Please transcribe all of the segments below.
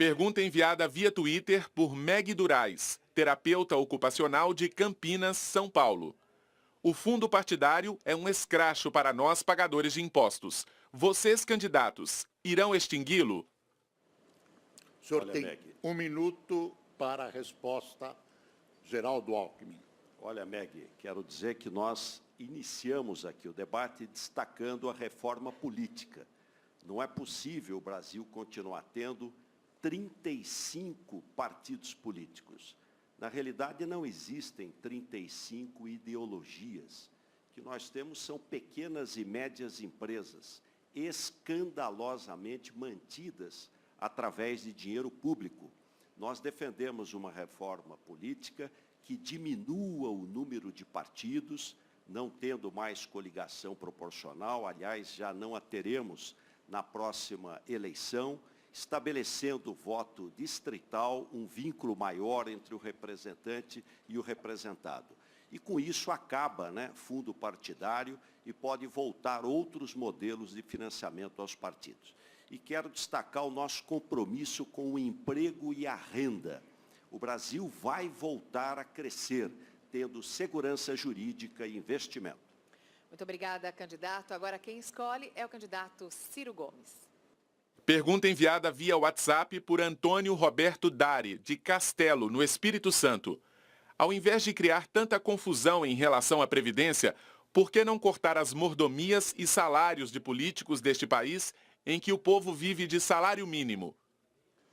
Pergunta enviada via Twitter por Meg Durais, terapeuta ocupacional de Campinas, São Paulo. O fundo partidário é um escracho para nós pagadores de impostos. Vocês, candidatos, irão extingui-lo? O senhor tem 1 minuto para a resposta, Geraldo Alckmin. Olha, Meg, quero dizer que nós iniciamos aqui o debate destacando a reforma política. Não é possível o Brasil continuar tendo 35 partidos políticos. Na realidade, não existem 35 ideologias. O que nós temos são pequenas e médias empresas, escandalosamente mantidas através de dinheiro público. Nós defendemos uma reforma política que diminua o número de partidos, não tendo mais coligação proporcional, aliás, já não a teremos na próxima eleição, estabelecendo o voto distrital, um vínculo maior entre o representante e o representado. E com isso acaba, fundo partidário e pode voltar outros modelos de financiamento aos partidos. E quero destacar o nosso compromisso com o emprego e a renda. O Brasil vai voltar a crescer, tendo segurança jurídica e investimento. Muito obrigada, candidato. Agora quem escolhe é o candidato Ciro Gomes. Pergunta enviada via WhatsApp por Antônio Roberto Dari, de Castelo, no Espírito Santo. Ao invés de criar tanta confusão em relação à Previdência, por que não cortar as mordomias e salários de políticos deste país em que o povo vive de salário mínimo?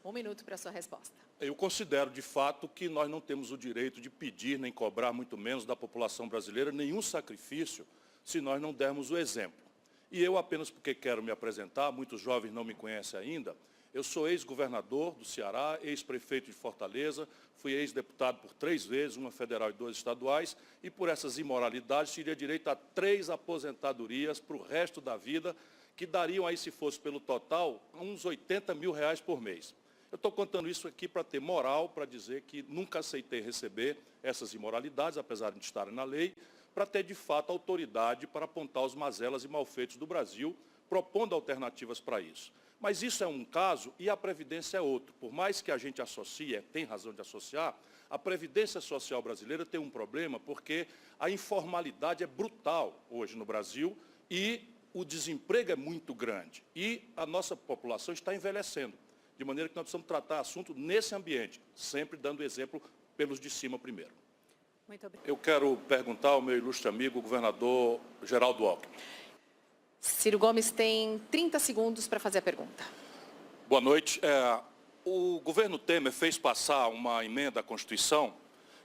1 minuto para a sua resposta. Eu considero, de fato, que nós não temos o direito de pedir nem cobrar, muito menos da população brasileira, nenhum sacrifício se nós não dermos o exemplo. E eu, apenas porque quero me apresentar, muitos jovens não me conhecem ainda, eu sou ex-governador do Ceará, ex-prefeito de Fortaleza, fui ex-deputado por 3 vezes, uma federal e 2 estaduais, e por essas imoralidades teria direito a 3 aposentadorias para o resto da vida, que dariam aí, se fosse pelo total, uns R$80 mil por mês. Eu estou contando isso aqui para ter moral, para dizer que nunca aceitei receber essas imoralidades, apesar de estarem na lei, para ter, de fato, autoridade para apontar os mazelas e malfeitos do Brasil, propondo alternativas para isso. Mas isso é um caso e a Previdência é outro. Por mais que a gente associe, tem razão de associar, a Previdência Social brasileira tem um problema porque a informalidade é brutal hoje no Brasil e o desemprego é muito grande. E a nossa população está envelhecendo, de maneira que nós precisamos tratar assunto nesse ambiente, sempre dando exemplo pelos de cima primeiro. Muito obrigado. Eu quero perguntar ao meu ilustre amigo, o governador Geraldo Alckmin. Ciro Gomes tem 30 segundos para fazer a pergunta. Boa noite. O governo Temer fez passar uma emenda à Constituição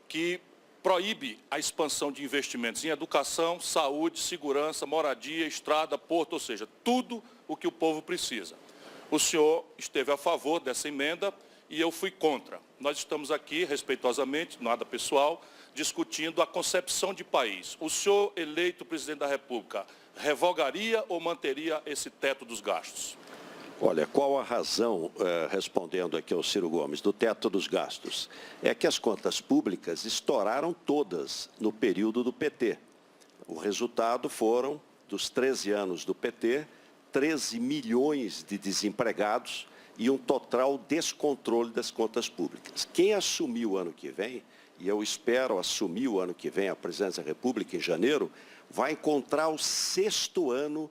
que proíbe a expansão de investimentos em educação, saúde, segurança, moradia, estrada, porto, ou seja, tudo o que o povo precisa. O senhor esteve a favor dessa emenda e eu fui contra. Nós estamos aqui, respeitosamente, nada pessoal, discutindo a concepção de país. O senhor, eleito presidente da República, revogaria ou manteria esse teto dos gastos? Olha, qual a razão, respondendo aqui ao Ciro Gomes, do teto dos gastos? É que as contas públicas estouraram todas no período do PT. O resultado foram, dos 13 anos do PT, 13 milhões de desempregados e um total descontrole das contas públicas. Quem assumiu o ano que vem, e eu espero assumir o ano que vem a presidência da República em janeiro, vai encontrar o 6º ano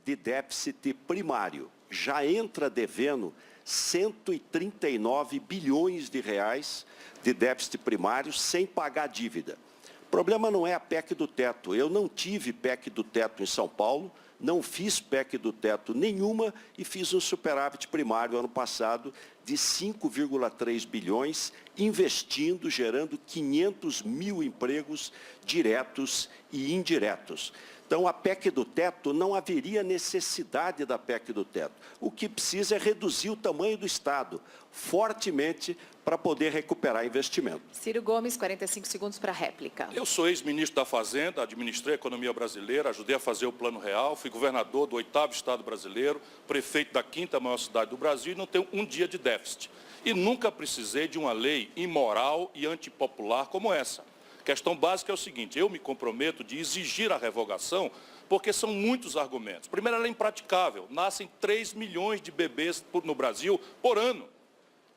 de déficit primário. Já entra devendo 139 bilhões de reais de déficit primário sem pagar dívida. O problema não é a PEC do teto. Eu não tive PEC do teto em São Paulo, não fiz PEC do teto nenhuma e fiz um superávit primário ano passado de 5,3 bilhões, investindo, gerando 500 mil empregos diretos e indiretos. Então, a PEC do teto, não haveria necessidade da PEC do teto. O que precisa é reduzir o tamanho do Estado, fortemente, para poder recuperar investimento. Ciro Gomes, 45 segundos para a réplica. Eu sou ex-ministro da Fazenda, administrei a economia brasileira, ajudei a fazer o Plano Real, fui governador do 8º Estado brasileiro, prefeito da 5ª maior cidade do Brasil e não tenho um dia de déficit. E nunca precisei de uma lei imoral e antipopular como essa. A questão básica é o seguinte, eu me comprometo de exigir a revogação porque são muitos argumentos. Primeiro, ela é impraticável, nascem 3 milhões de bebês no Brasil por ano.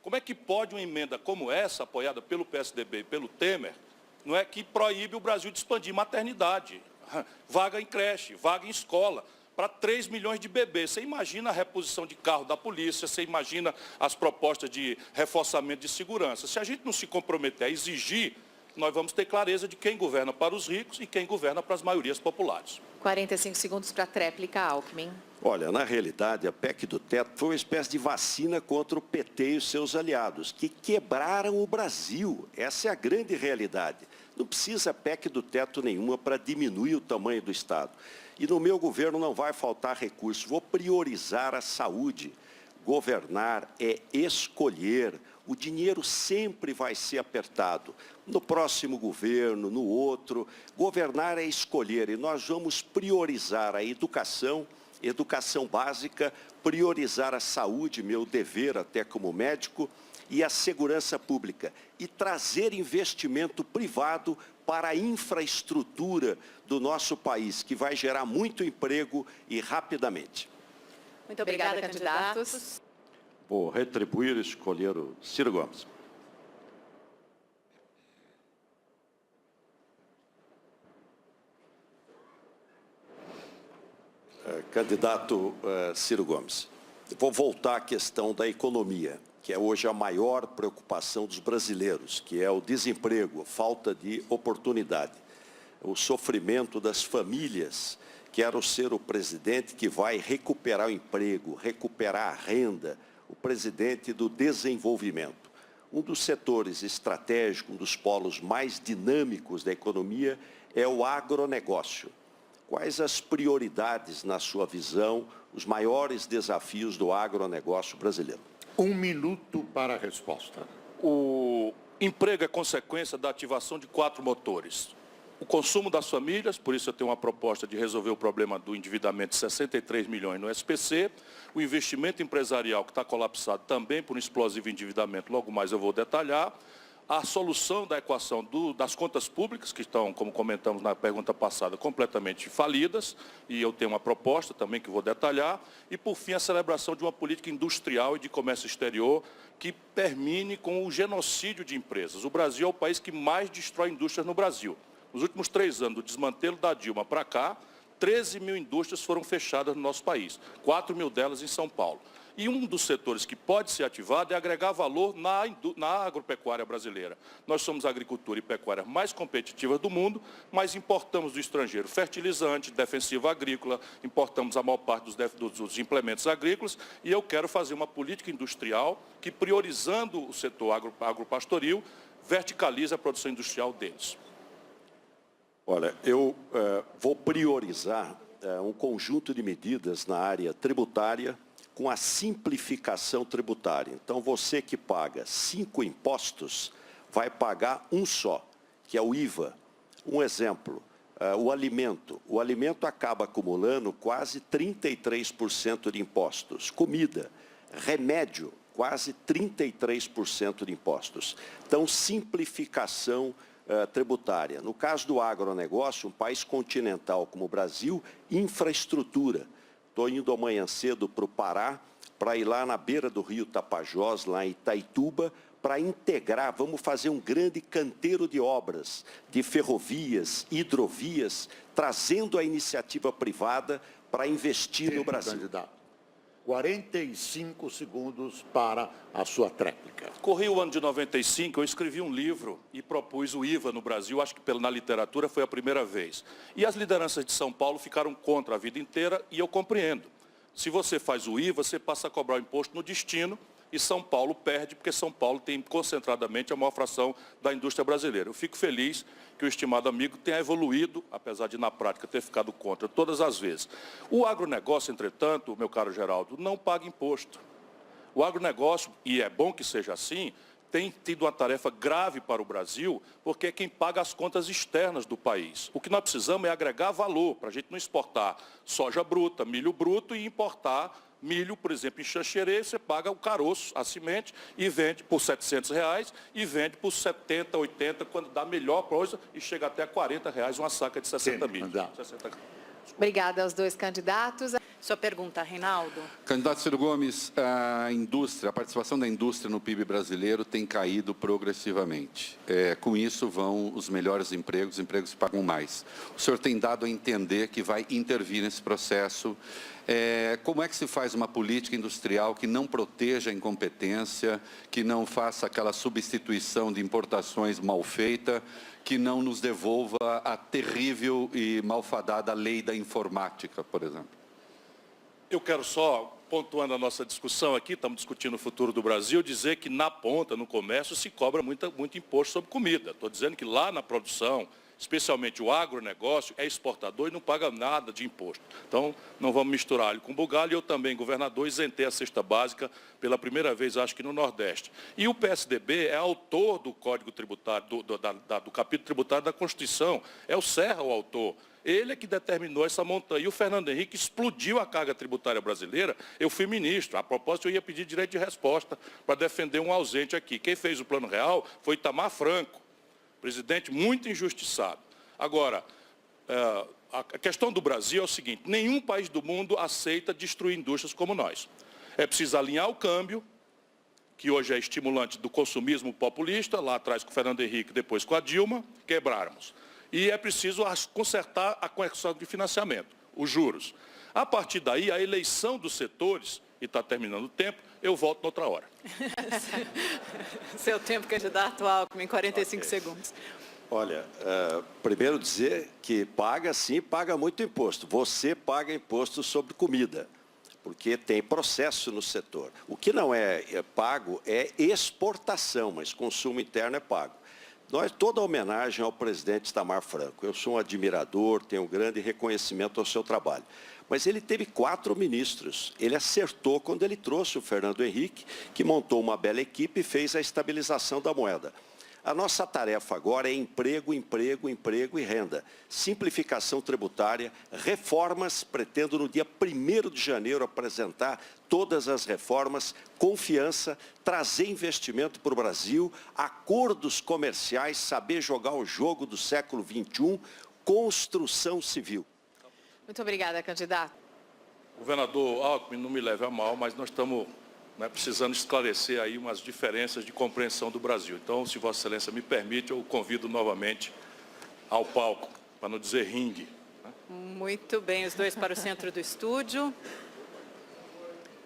Como é que pode uma emenda como essa, apoiada pelo PSDB e pelo Temer, não é, que proíbe o Brasil de expandir maternidade, vaga em creche, vaga em escola, para 3 milhões de bebês? Você imagina a reposição de carro da polícia, você imagina as propostas de reforçamento de segurança. Se a gente não se comprometer a exigir, nós vamos ter clareza de quem governa para os ricos e quem governa para as maiorias populares. 45 segundos para a tréplica, Alckmin. Olha, na realidade, a PEC do teto foi uma espécie de vacina contra o PT e os seus aliados, que quebraram o Brasil. Essa é a grande realidade. Não precisa PEC do teto nenhuma para diminuir o tamanho do Estado. E no meu governo não vai faltar recursos. Vou priorizar a saúde. Governar é escolher. O dinheiro sempre vai ser apertado. No próximo governo, no outro. Governar é escolher. E nós vamos priorizar a educação básica, priorizar a saúde, meu dever até como médico, e a segurança pública. E trazer investimento privado para a infraestrutura do nosso país, que vai gerar muito emprego e rapidamente. Muito obrigada, candidatos. Vou retribuir e escolher o Ciro Gomes. Candidato Ciro Gomes, vou voltar à questão da economia, que é hoje a maior preocupação dos brasileiros, que é o desemprego, falta de oportunidade, o sofrimento das famílias. Quero ser o presidente que vai recuperar o emprego, recuperar a renda, o presidente do desenvolvimento. Um dos setores estratégicos, um dos polos mais dinâmicos da economia é o agronegócio. Quais as prioridades, na sua visão, os maiores desafios do agronegócio brasileiro? 1 minuto para a resposta. O emprego é consequência da ativação de 4 motores. O consumo das famílias, por isso eu tenho uma proposta de resolver o problema do endividamento de 63 milhões no SPC, o investimento empresarial que está colapsado também por um explosivo endividamento, logo mais eu vou detalhar, a solução da equação das contas públicas, que estão, como comentamos na pergunta passada, completamente falidas, e eu tenho uma proposta também que vou detalhar, e, por fim, a celebração de uma política industrial e de comércio exterior que termine com o genocídio de empresas. O Brasil é o país que mais destrói indústrias no Brasil. Nos últimos 3 anos, do desmantelo da Dilma para cá, 13 mil indústrias foram fechadas no nosso país, 4 mil delas em São Paulo. E um dos setores que pode ser ativado é agregar valor na agropecuária brasileira. Nós somos a agricultura e pecuária mais competitiva do mundo, mas importamos do estrangeiro fertilizante, defensivo agrícola, importamos a maior parte dos implementos agrícolas, e eu quero fazer uma política industrial que, priorizando o setor agropastoril, verticalize a produção industrial deles. Olha, eu vou priorizar um conjunto de medidas na área tributária, com a simplificação tributária. Então, você que paga 5 impostos, vai pagar um só, que é o IVA. Um exemplo, o alimento. O alimento acaba acumulando quase 33% de impostos. Comida, remédio, quase 33% de impostos. Então, simplificação tributária. No caso do agronegócio, um país continental como o Brasil, infraestrutura. Estou indo amanhã cedo para o Pará, para ir lá na beira do rio Tapajós, lá em Itaituba, para integrar, vamos fazer um grande canteiro de obras, de ferrovias, hidrovias, trazendo a iniciativa privada para investir no Brasil. Candidato. 45 segundos para a sua tréplica. Corri o ano de 95, eu escrevi um livro e propus o IVA no Brasil, acho que na literatura foi a primeira vez. E as lideranças de São Paulo ficaram contra a vida inteira, e eu compreendo. Se você faz o IVA, você passa a cobrar o imposto no destino, e São Paulo perde, porque São Paulo tem concentradamente a maior fração da indústria brasileira. Eu fico feliz que o estimado amigo tenha evoluído, apesar de, na prática, ter ficado contra todas as vezes. O agronegócio, entretanto, meu caro Geraldo, não paga imposto. O agronegócio, e é bom que seja assim, tem tido uma tarefa grave para o Brasil, porque é quem paga as contas externas do país. O que nós precisamos é agregar valor, para a gente não exportar soja bruta, milho bruto e importar milho, por exemplo, em Xanxerê, você paga o caroço, a semente, e vende por R$700 e vende por 70, 80, quando dá melhor coisa, e chega até a R$40 uma saca de 60 milho. Obrigada aos dois candidatos. Sua pergunta, Reinaldo. Candidato Ciro Gomes, a participação da indústria no PIB brasileiro tem caído progressivamente. Com isso vão os melhores empregos, os empregos que pagam mais. O senhor tem dado a entender que vai intervir nesse processo. Como é que se faz uma política industrial que não proteja a incompetência, que não faça aquela substituição de importações mal feita, que não nos devolva a terrível e malfadada lei da informática, por exemplo? Eu quero só, pontuando a nossa discussão aqui, estamos discutindo o futuro do Brasil, dizer que na ponta, no comércio, se cobra muito imposto sobre comida. Estou dizendo que lá na produção, especialmente o agronegócio, é exportador e não paga nada de imposto. Então, não vamos misturar alho com bugalho. Eu também, governador, isentei a cesta básica pela primeira vez, acho que no Nordeste. E o PSDB é autor do Código Tributário, do capítulo tributário da Constituição. É o Serra o autor. Ele é que determinou essa montanha. E o Fernando Henrique explodiu a carga tributária brasileira. Eu fui ministro. A propósito, eu ia pedir direito de resposta para defender um ausente aqui. Quem fez o Plano Real foi Itamar Franco, presidente muito injustiçado. Agora, a questão do Brasil é o seguinte: nenhum país do mundo aceita destruir indústrias como nós. É preciso alinhar o câmbio, que hoje é estimulante do consumismo populista, lá atrás com o Fernando Henrique, depois com a Dilma, quebrarmos. E é preciso consertar a correção de financiamento, os juros. A partir daí, a eleição dos setores, e está terminando o tempo, eu volto noutra hora. Seu tempo, candidato Alckmin, 45 segundos. Olha, primeiro dizer que paga sim, paga muito imposto. Você paga imposto sobre comida, porque tem processo no setor. O que não é pago é exportação, mas consumo interno é pago. Toda homenagem ao presidente Itamar Franco. Eu sou um admirador, tenho um grande reconhecimento ao seu trabalho. Mas ele teve 4 ministros. Ele acertou quando ele trouxe o Fernando Henrique, que montou uma bela equipe e fez a estabilização da moeda. A nossa tarefa agora é emprego, emprego, emprego e renda. Simplificação tributária, reformas, pretendo no dia 1º de janeiro apresentar todas as reformas, confiança, trazer investimento para o Brasil, acordos comerciais, saber jogar o jogo do século XXI, construção civil. Muito obrigada, candidato. Governador Alckmin, não me leve a mal, mas nós estamos precisando esclarecer aí umas diferenças de compreensão do Brasil. Então, se Vossa Excelência me permite, eu convido novamente ao palco, para não dizer ringue. Muito bem, os dois para o centro do estúdio.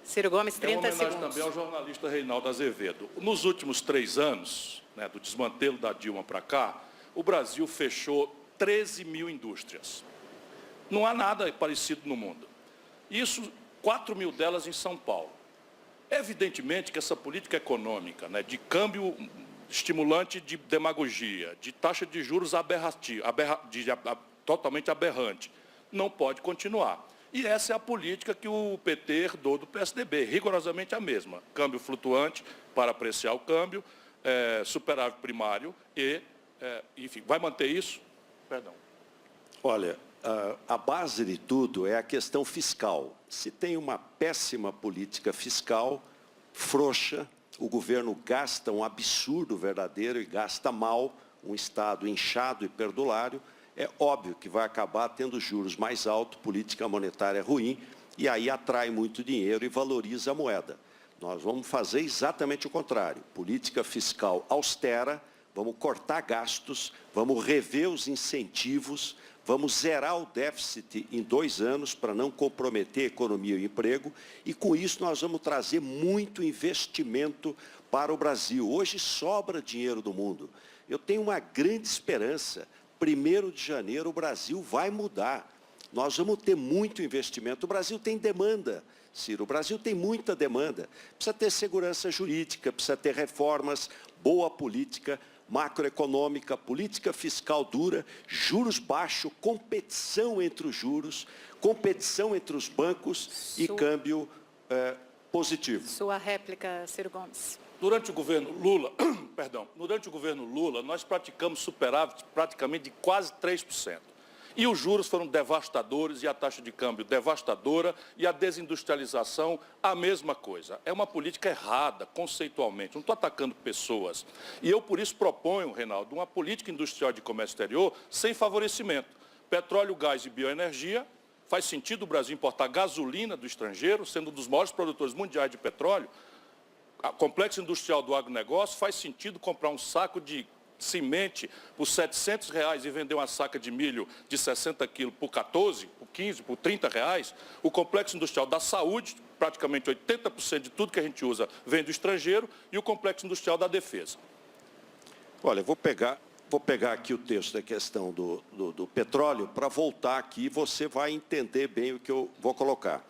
Ciro Gomes, 30 segundos. É uma homenagem também ao jornalista Reinaldo Azevedo. Nos últimos 3 anos, do desmantelo da Dilma para cá, o Brasil fechou 13 mil indústrias. Não há nada parecido no mundo. Isso, 4 mil delas em São Paulo. Evidentemente que essa política econômica, de câmbio estimulante de demagogia, de taxa de juros totalmente aberrante, não pode continuar. E essa é a política que o PT herdou do PSDB, rigorosamente a mesma. Câmbio flutuante para apreciar o câmbio, superávit primário e, enfim, vai manter isso? Perdão. Olha, a base de tudo é a questão fiscal. Se tem uma péssima política fiscal, frouxa, o governo gasta um absurdo verdadeiro e gasta mal, um Estado inchado e perdulário, é óbvio que vai acabar tendo juros mais altos, política monetária ruim, e aí atrai muito dinheiro e valoriza a moeda. Nós vamos fazer exatamente o contrário. Política fiscal austera, vamos cortar gastos, vamos rever os incentivos, vamos zerar o déficit em 2 anos para não comprometer a economia e o emprego, e com isso nós vamos trazer muito investimento para o Brasil. Hoje sobra dinheiro do mundo. Eu tenho uma grande esperança. 1º de janeiro o Brasil vai mudar. Nós vamos ter muito investimento. O Brasil tem demanda, Ciro. O Brasil tem muita demanda. Precisa ter segurança jurídica, precisa ter reformas, boa política macroeconômica, política fiscal dura, juros baixos, competição entre os juros, competição entre os bancos e câmbio positivo. Sua réplica, Ciro Gomes. Durante o governo Lula, nós praticamos superávit praticamente de quase 3%. E os juros foram devastadores, e a taxa de câmbio devastadora, e a desindustrialização, a mesma coisa. É uma política errada, conceitualmente. Não estou atacando pessoas. E eu, por isso, proponho, Reinaldo, uma política industrial de comércio exterior sem favorecimento. Petróleo, gás e bioenergia, Faz sentido o Brasil importar gasolina do estrangeiro, sendo um dos maiores produtores mundiais de petróleo? O complexo industrial do agronegócio, faz sentido comprar um saco de semente por R$700 e vender uma saca de milho de 60 quilos por 14, por 15, por R$30? O complexo industrial da saúde, praticamente 80% de tudo que a gente usa vem do estrangeiro, e o complexo industrial da defesa. Olha, vou pegar aqui o texto da questão do petróleo para voltar aqui e você vai entender bem o que eu vou colocar.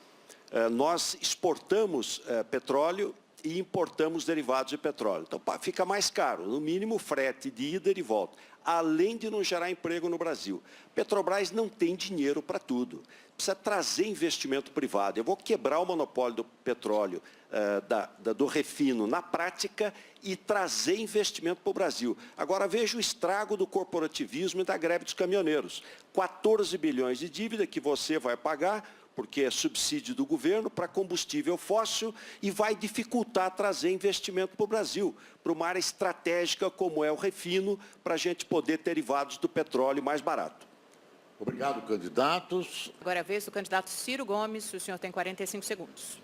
Nós exportamos petróleo e importamos derivados de petróleo. Então, fica mais caro, no mínimo frete de ida e de volta, além de não gerar emprego no Brasil. Petrobras não tem dinheiro para tudo. Precisa trazer investimento privado. Eu vou quebrar o monopólio do petróleo, do refino, na prática, e trazer investimento para o Brasil. Agora, veja o estrago do corporativismo e da greve dos caminhoneiros. 14 bilhões de dívida que você vai pagar, porque é subsídio do governo para combustível fóssil, e vai dificultar trazer investimento para o Brasil, para uma área estratégica como é o refino, para a gente poder ter derivados do petróleo mais barato. Obrigado, candidatos. Agora é a vez do candidato Ciro Gomes. O senhor tem 45 segundos.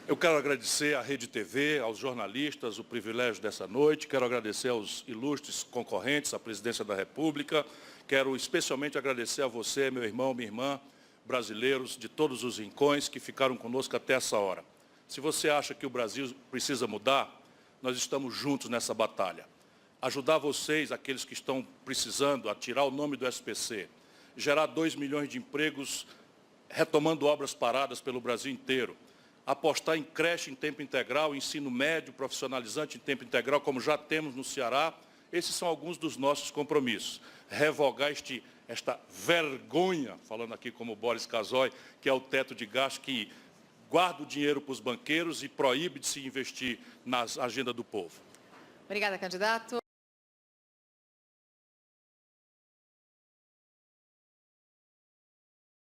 Eu quero agradecer à Rede TV, aos jornalistas, o privilégio dessa noite. Quero agradecer aos ilustres concorrentes à presidência da República. Quero especialmente agradecer a você, meu irmão, minha irmã, brasileiros de todos os rincões que ficaram conosco até essa hora. Se você acha que o Brasil precisa mudar, nós estamos juntos nessa batalha. Ajudar vocês, aqueles que estão precisando, a tirar o nome do SPC, gerar 2 milhões de empregos, retomando obras paradas pelo Brasil inteiro, apostar em creche em tempo integral, ensino médio, profissionalizante em tempo integral, como já temos no Ceará. Esses são alguns dos nossos compromissos. Revogar esta vergonha, falando aqui como Boris Casoy, que é o teto de gasto que guarda o dinheiro para os banqueiros e proíbe de se investir na agenda do povo. Obrigada, candidato.